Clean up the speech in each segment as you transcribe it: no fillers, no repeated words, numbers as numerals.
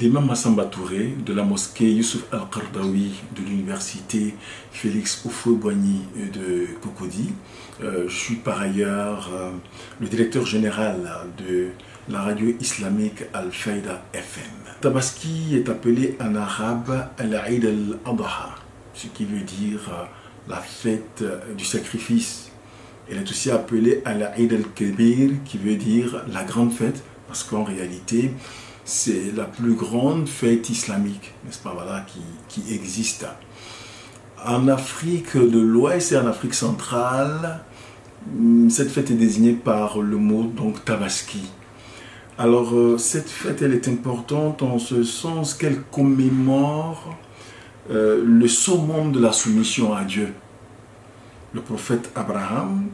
L'imam Massamba Touré de la mosquée Youssouf Al-Qardawi de l'université Félix Houphouët-Boigny de Cocody. Je suis par ailleurs le directeur général de la radio islamique Al-Fayda FM. Tabaski est appelé en arabe Al-Eid al-Adha, ce qui veut dire la fête du sacrifice. Elle est aussi appelée Al-Eid al-Kabir, qui veut dire la grande fête, parce qu'en réalité, c'est la plus grande fête islamique, n'est-ce pas, voilà, qui existe. En Afrique de l'Ouest et en Afrique centrale, cette fête est désignée par le mot donc Tabaski. Alors cette fête, elle est importante en ce sens qu'elle commémore le summum de la soumission à Dieu. Le prophète Abraham,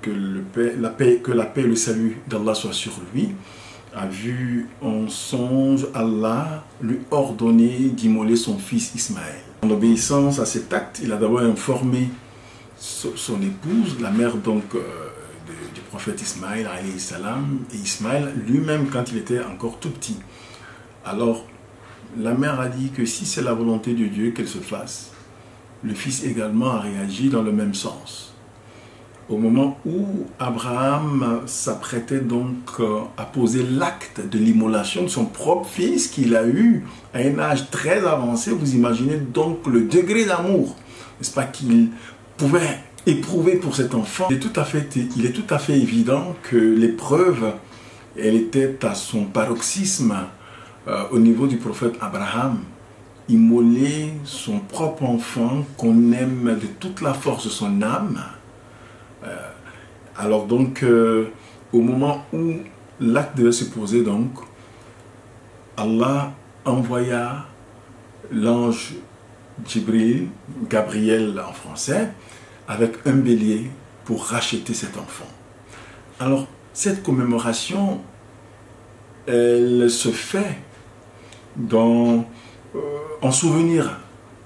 que la paix et le salut d'Allah soient sur lui, a vu en songe Allah lui ordonner d'immoler son fils Ismaël. En obéissance à cet acte, il a d'abord informé son épouse, la mère donc du prophète Ismaël alayhi salam, et Ismaël lui-même quand il était encore tout petit. Alors la mère a dit que si c'est la volonté de Dieu qu'elle se fasse, le fils également a réagi dans le même sens. Au moment où Abraham s'apprêtait donc à poser l'acte de l'immolation de son propre fils qu'il a eu à un âge très avancé, vous imaginez donc le degré d'amour, n'est-ce pas, qu'il pouvait éprouver pour cet enfant. Il est tout à fait évident que l'épreuve, elle était à son paroxysme au niveau du prophète Abraham. Immoler son propre enfant qu'on aime de toute la force de son âme. Alors donc, au moment où l'acte devait se poser, donc, Allah envoya l'ange Gabriel en français, avec un bélier pour racheter cet enfant. Alors, cette commémoration, elle se fait en souvenir,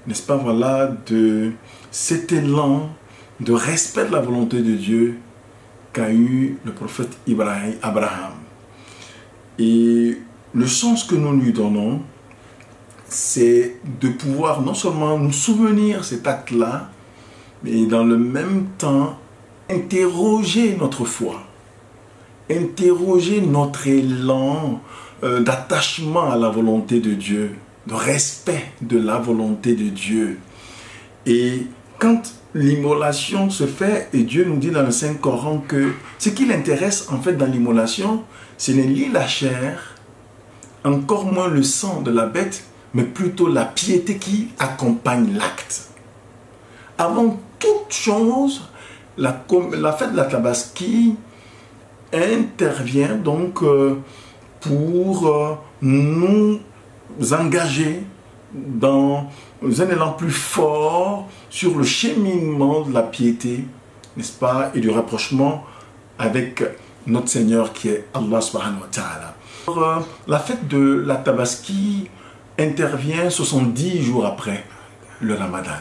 n'est-ce pas, voilà, de cet élan de respect de la volonté de Dieu qu'a eu le prophète Abraham. Et le sens que nous lui donnons, c'est de pouvoir non seulement nous souvenir cet acte-là, mais dans le même temps interroger notre foi, interroger notre élan d'attachement à la volonté de Dieu, de respect de la volonté de Dieu. Et quand l'immolation se fait, et Dieu nous dit dans le Saint-Coran que ce qui l'intéresse en fait dans l'immolation, ce n'est ni la chair, encore moins le sang de la bête, mais plutôt la piété qui accompagne l'acte. Avant toute chose, la fête de la Tabaski intervient donc pour nous engager dans un élan plus fort sur le cheminement de la piété, n'est-ce pas, et du rapprochement avec notre Seigneur qui est Allah subhanahu wa ta'ala. La fête de la Tabaski intervient 70 jours après le Ramadan.